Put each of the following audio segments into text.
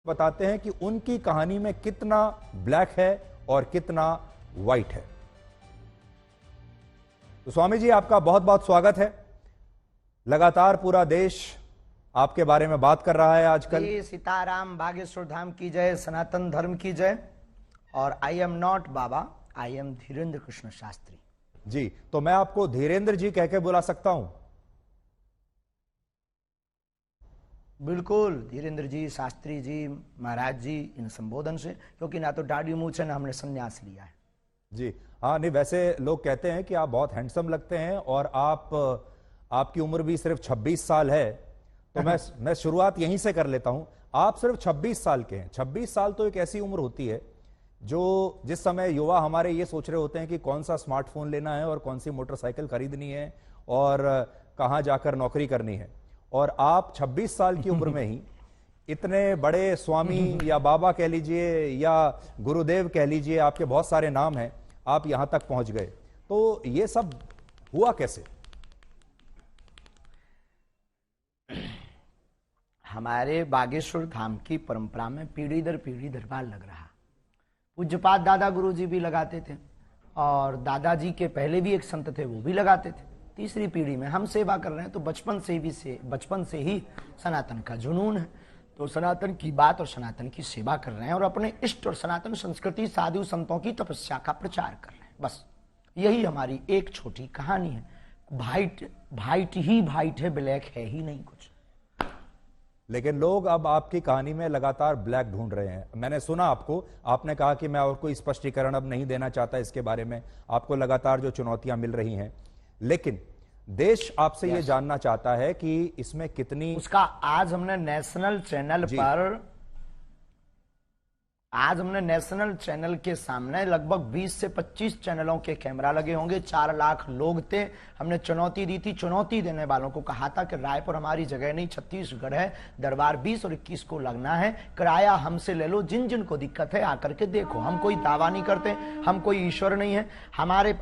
बताते हैं कि उनकी कहानी में कितना ब्लैक है और कितना व्हाइट है। तो स्वामी जी, आपका बहुत बहुत स्वागत है। लगातार पूरा देश आपके बारे में बात कर रहा है आजकल। सीताराम, बागेश्वर धाम की जय, सनातन धर्म की जय। और I am not baba, I am Dhirendra Krishna Shastri ji. तो मैं आपको धीरेन्द्र जी कह के बुला सकता हूं? बिल्कुल, धीरेन्द्र जी, शास्त्री जी, महाराज जी, इन संबोधन से, क्योंकि ना तो दाढ़ी मूंछ है ना हमने संन्यास लिया है जी। हाँ, नहीं, वैसे लोग कहते हैं कि आप बहुत हैंडसम लगते हैं और आपकी उम्र भी सिर्फ 26 साल है। तो मैं शुरुआत यहीं से कर लेता हूं। आप सिर्फ 26 साल के हैं। 26 साल तो एक ऐसी उम्र होती है जिस समय युवा हमारे ये सोच रहे होते हैं कि कौन सा स्मार्टफोन लेना है और कौन सी मोटरसाइकिल खरीदनी है और कहां जाकर नौकरी करनी है। और आप 26 साल की उम्र में ही इतने बड़े स्वामी या बाबा कह लीजिए या गुरुदेव कह लीजिए, आपके बहुत सारे नाम हैं, आप यहां तक पहुंच गए। तो ये सब हुआ कैसे? हमारे बागेश्वर धाम की परंपरा में पीढ़ी दर पीढ़ी दरबार लग रहा। पूज्यपाद दादा गुरु जी भी लगाते थे और दादाजी के पहले भी एक संत थे, वो भी लगाते थे। तीसरी पीढ़ी में हम सेवा कर रहे हैं। तो बचपन से ही सनातन का जुनून है। तो सनातन की बात और सनातन की सेवा कर रहे हैं और अपने इष्ट और सनातन संस्कृति, साधु संतों की तपस्या का प्रचार कर रहे हैं। बस यही हमारी एक छोटी कहानी है। भाइट ही भाइट है, ब्लैक है ही नहीं कुछ। लेकिन लोग अब आपकी कहानी में लगातार ब्लैक ढूंढ रहे हैं। मैंने सुना आपने कहा कि मैं और कोई स्पष्टीकरण अब नहीं देना चाहता इसके बारे में। आपको लगातार जो चुनौतियां मिल रही हैं, लेकिन देश आपसे ये जानना चाहता है कि इसमें कितनी उसका आज हमने नेशनल चैनल के सामने लगभग 20 से 25 चैनलों के कैमरा लगे होंगे। 4 लाख लोग थे। हमने चुनौती दी थी। चुनौती देने वालों को कहा था कि रायपुर हमारी जगह नहीं, छत्तीसगढ़ है, दरबार 20 और 21 को लगना है, किराया हमसे ले लो, जिन जिन को दिक्कत है आकर के देखो। हम कोई दावा नहीं करते, हम कोई ईश्वर नहीं है।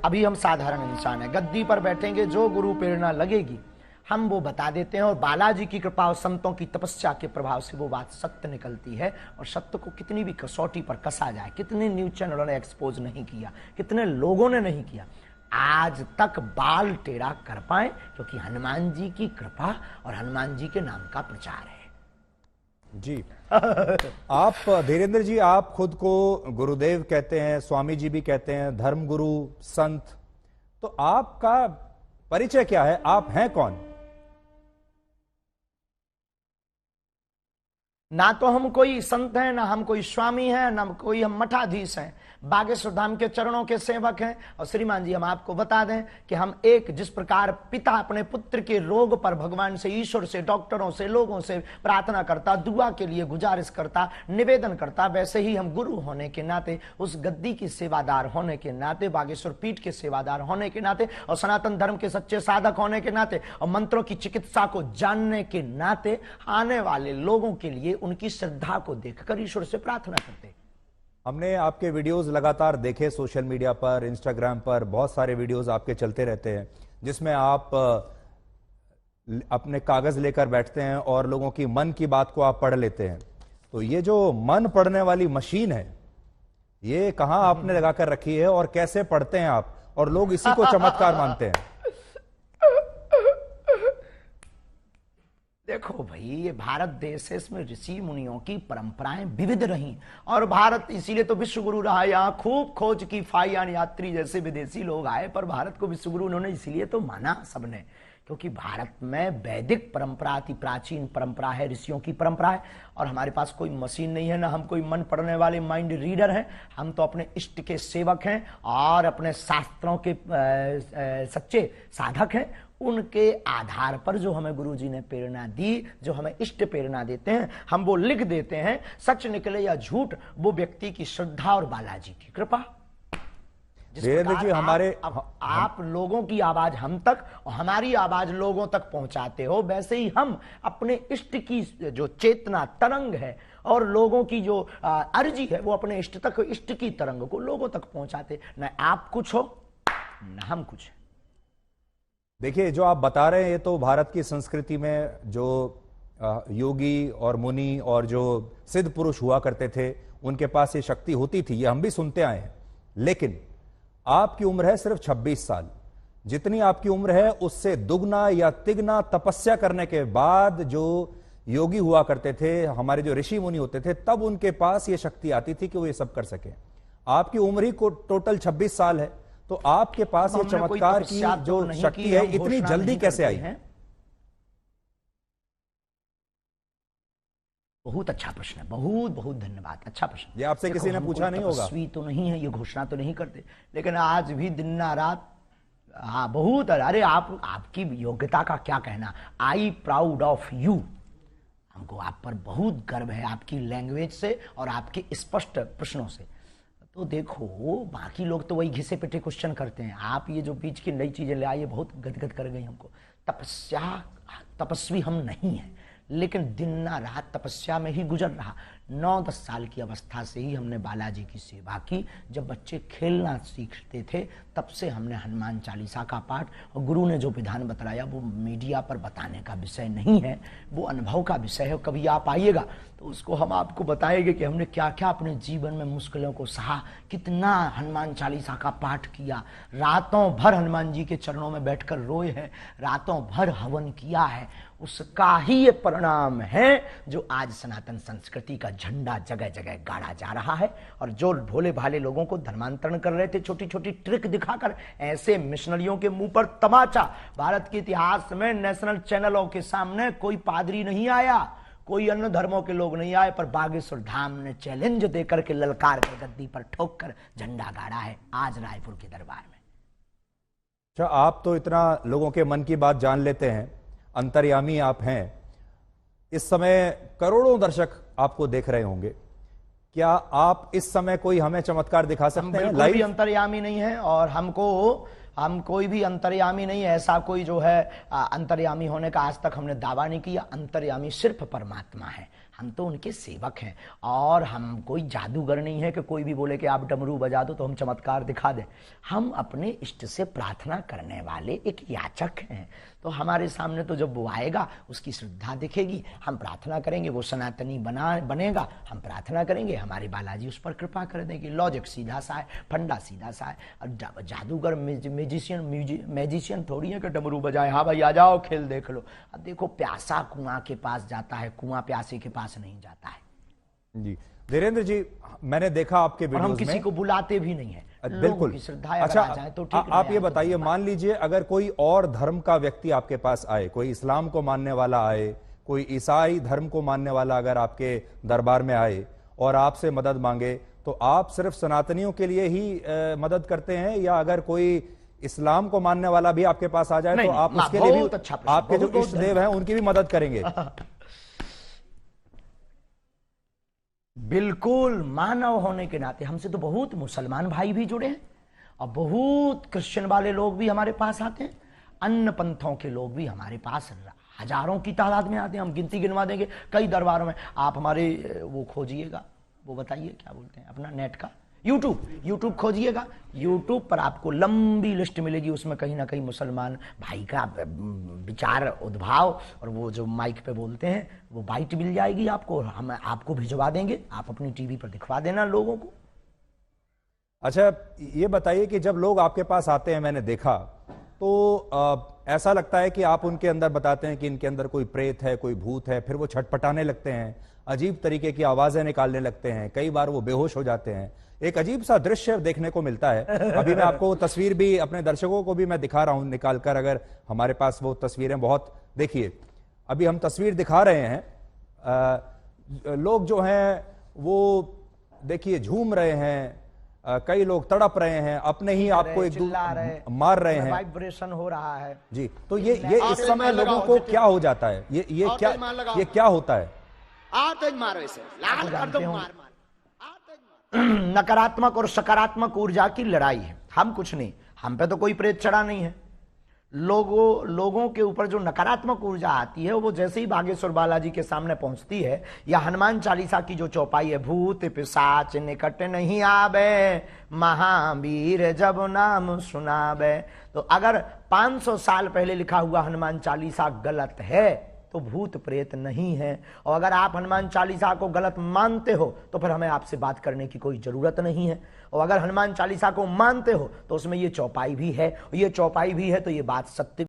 अभी हम साधारण इंसान है। गद्दी पर बैठेंगे, जो गुरु प्रेरणा लगेगी हम वो बता देते हैं। और बालाजी की कृपा और संतों की तपस्या के प्रभाव से वो बात सत्य निकलती है। और सत्य को कितनी भी कसौटी पर कसा जाए, कितने न्यूज चैनलों ने एक्सपोज नहीं किया, कितने लोगों ने नहीं किया, आज तक बाल टेढ़ा कर पाए, क्योंकि हनुमान जी की कृपा और हनुमान जी के नाम का प्रचार है जी। आप धीरेन्द्र जी, आप खुद को गुरुदेव कहते हैं, स्वामी जी भी कहते हैं, धर्मगुरु, संत। तो आपका परिचय क्या है? आप हैं कौन? ना तो हम कोई संत हैं, ना हम कोई स्वामी हैं, ना कोई हम मठाधीश हैं। बागेश्वर धाम के चरणों के सेवक हैं। और श्रीमान जी, हम आपको बता दें कि हम जिस प्रकार पिता अपने पुत्र के रोग पर भगवान से, ईश्वर से, डॉक्टरों से, लोगों से प्रार्थना करता, दुआ के लिए गुजारिश करता, निवेदन करता, वैसे ही हम गुरु होने के नाते, उस गद्दी की सेवादार होने के नाते, बागेश्वर पीठ के सेवादार होने के नाते और सनातन धर्म के सच्चे साधक होने के नाते और मंत्रों की चिकित्सा को जानने के नाते आने वाले लोगों के लिए उनकी श्रद्धा को देखकर ईश्वर से प्रार्थना करते। हमने आपके वीडियोस लगातार देखे, सोशल मीडिया पर, इंस्टाग्राम पर बहुत सारे वीडियोस आपके चलते रहते हैं, जिसमें आप अपने कागज लेकर बैठते हैं और लोगों की मन की बात को आप पढ़ लेते हैं। तो ये जो मन पढ़ने वाली मशीन है, ये कहां आपने लगाकर रखी है और कैसे पढ़ते हैं आप? और लोग इसी को चमत्कार मानते हैं। देखो भाई, ये भारत देश है, इसमें ऋषि मुनियों की परंपराएं विविध रही और भारत इसीलिए तो विश्व गुरु रहा। यहाँ खूब खोज की फाइयान यात्री जैसे विदेशी लोग आए, पर भारत को विश्व गुरु उन्होंने इसीलिए तो माना सबने, क्योंकि भारत में वैदिक परंपरा अति प्राचीन परंपरा है, ऋषियों की परंपरा है। और हमारे पास कोई मशीन नहीं है, ना हम कोई मन पढ़ने वाले माइंड रीडर हैं। हम तो अपने इष्ट के सेवक हैं और अपने शास्त्रों के सच्चे साधक हैं। उनके आधार पर जो हमें गुरुजी ने प्रेरणा दी, जो हमें इष्ट प्रेरणा देते हैं, हम वो लिख देते हैं। सच निकले या झूठ, वो व्यक्ति की श्रद्धा और बालाजी की कृपा। धीरेन्द्र जी, आप लोगों की आवाज हम तक और हमारी आवाज लोगों तक पहुंचाते हो, वैसे ही हम अपने इष्ट की जो चेतना तरंग है और लोगों की जो अर्जी है, वो अपने इष्ट तक, इष्ट की तरंग को लोगों तक पहुंचाते। न आप कुछ हो न हम कुछ। देखिए, जो आप बता रहे हैं, ये तो भारत की संस्कृति में जो योगी और मुनि और जो सिद्ध पुरुष हुआ करते थे उनके पास ये शक्ति होती थी, ये हम भी सुनते आए हैं। लेकिन आपकी उम्र है सिर्फ 26 साल। जितनी आपकी उम्र है उससे दुगना या तिगना तपस्या करने के बाद जो योगी हुआ करते थे, हमारे जो ऋषि मुनि होते थे, तब उनके पास ये शक्ति आती थी कि वो ये सब कर सके। आपकी उम्र ही को टोटल 26 साल है, तो आपके पास ये चमत्कार की जो शक्ति है इतनी जल्दी कैसे आई है? बहुत अच्छा प्रश्न है, बहुत बहुत धन्यवाद, अच्छा प्रश्न। ये आपसे किसी ने पूछा नहीं होगा। तपस्वी तो नहीं है, ये घोषणा तो नहीं करते, लेकिन आज भी दिन रात, हाँ बहुत। अरे आपकी योग्यता का क्या कहना, आई प्राउड ऑफ यू। हमको आप पर बहुत गर्व है, आपकी लैंग्वेज से और आपके स्पष्ट प्रश्नों से। तो देखो, बाकी लोग तो वही घिसे पिटे क्वेश्चन करते हैं, आप ये जो बीच की नई चीजें ले आए बहुत गदगद कर गई हमको। तपस्वी हम नहीं हैं, लेकिन दिन रात तपस्या में ही गुजर रहा। 9-10 साल की अवस्था से ही हमने बालाजी की सेवा की। जब बच्चे खेलना सीखते थे तब से हमने हनुमान चालीसा का पाठ, और गुरु ने जो विधान बताया वो मीडिया पर बताने का विषय नहीं है, वो अनुभव का विषय है। कभी आप आइएगा तो उसको हम आपको बताएंगे कि हमने क्या क्या अपने जीवन में मुश्किलों को सहा, कितना हनुमान चालीसा का पाठ किया, रातों भर हनुमान जी के चरणों में बैठकर रोए हैं, रातों भर हवन किया है। उसका ही ये परिणाम है जो आज सनातन संस्कृति का झंडा जगह जगह गाड़ा जा रहा है। और जो भोले भाले लोगों को धर्मांतरण कर रहे थे छोटी छोटी ट्रिक दिखाकर, ऐसे मिशनरियों के मुंह पर तमाचा। भारत के इतिहास में नेशनल चैनलों के सामने कोई पादरी नहीं आया, कोई अन्य धर्मों के लोग नहीं आए, पर बागेश्वर धाम ने चैलेंज देकर के ललकार कर गद्दी पर ठोक कर झंडा गाड़ा है आज रायपुर के दरबार में। अच्छा, आप तो इतना लोगों के मन की बात जान लेते हैं, अंतर्यामी आप हैं। इस समय करोड़ों दर्शक आपको देख रहे होंगे, क्या आप इस समय कोई हमें चमत्कार दिखा सकते हैं? लाइव भी अंतर्यामी नहीं है, और हम कोई भी अंतर्यामी नहीं है। ऐसा कोई जो है अंतर्यामी होने का आज तक हमने दावा नहीं किया। अंतर्यामी सिर्फ परमात्मा है, हम तो उनके सेवक हैं। और हम कोई जादूगर नहीं है कि कोई भी बोले कि आप डमरू बजा दो तो हम चमत्कार दिखा दें। हम अपने इष्ट से प्रार्थना करने वाले एक याचक हैं। तो हमारे सामने तो जब वो आएगा उसकी श्रद्धा दिखेगी, हम प्रार्थना करेंगे, वो सनातनी बनेगा, हम प्रार्थना करेंगे, हमारे बालाजी उस पर कृपा कर देंगे। लॉजिक सीधा सा है, फंडा सीधा सा है। और जादूगर मैजिशियन थोड़ी है कि डमरू बजाए, हाँ भाई आ जाओ खेल देख लो। अब देखो, प्यासा कुआं के पास जाता है, कुआं प्यासे के पास नहीं जाता है। जी धीरेन्द्र जी, मैंने देखा आपके वीडियोस में, हम किसी को बुलाते भी नहीं है, बिल्कुल। की श्रद्धा अच्छा, आ जाए तो ठीक। आप ये बताइए, मान लीजिए अगर कोई और धर्म का व्यक्ति आपके पास आए, कोई इस्लाम को मानने वाला आए, कोई ईसाई धर्म को मानने वाला अगर आपके दरबार में आए और आपसे मदद मांगे, तो आप सिर्फ सनातनियों के लिए ही मदद करते हैं, या अगर कोई इस्लाम को मानने वाला भी आपके पास आ जाए तो आप उसके लिए भी, आपके जो इष्ट देव हैं उनकी भी मदद करेंगे? बिल्कुल, मानव होने के नाते हमसे तो बहुत मुसलमान भाई भी जुड़े हैं, और बहुत क्रिश्चियन वाले लोग भी हमारे पास आते हैं, अन्य पंथों के लोग भी हमारे पास हजारों की तादाद में आते हैं। हम गिनती गिनवा देंगे कई दरबारों में। आप हमारे वो खोजिएगा, वो बताइए क्या बोलते हैं अपना नेट का, यूट्यूब खोजिएगा, यूट्यूब पर आपको लंबी लिस्ट मिलेगी। उसमें कहीं ना कहीं मुसलमान भाई का विचार उद्भाव और वो जो माइक पे बोलते हैं वो बाइट मिल जाएगी आपको, हम आपको भिजवा देंगे, आप अपनी टीवी पर दिखवा देना लोगों को। अच्छा, ये बताइए कि जब लोग आपके पास आते हैं, मैंने देखा तो ऐसा लगता है कि आप उनके अंदर बताते हैं कि इनके अंदर कोई प्रेत है, कोई भूत है, फिर वो छटपटाने लगते हैं, अजीब तरीके की आवाजें निकालने लगते हैं, कई बार वो बेहोश हो जाते हैं। एक अजीब सा दृश्य देखने को मिलता है। अभी मैं आपको तस्वीर भी, अपने दर्शकों को भी मैं दिखा रहा हूं निकालकर, अगर हमारे पास वो तस्वीरें, बहुत देखिए अभी हम तस्वीर दिखा रहे हैं। लोग जो हैं वो देखिए झूम रहे हैं, कई लोग तड़प रहे हैं, अपने ही आपको एक मार रहे हैं, वाइब्रेशन हो रहा है जी। तो ये इस समय लोगों को क्या हो जाता है, ये क्या होता है? नकारात्मक और सकारात्मक ऊर्जा की लड़ाई है, हम कुछ नहीं, हम पे तो कोई प्रेत चढ़ा नहीं है। लोगों के ऊपर जो नकारात्मक ऊर्जा आती है वो जैसे ही बागेश्वर बालाजी के सामने पहुंचती है, या हनुमान चालीसा की जो चौपाई है, भूत पिशाच निकट नहीं आवे, महावीर जब नाम सुनावे। तो अगर 500 साल पहले लिखा हुआ हनुमान चालीसा गलत है तो भूत प्रेत नहीं है। और अगर आप हनुमान चालीसा को गलत मानते हो तो फिर हमें आपसे बात करने की कोई जरूरत नहीं है। और अगर हनुमान चालीसा को मानते हो तो उसमें ये चौपाई भी है, और ये चौपाई भी है तो ये बात सत्य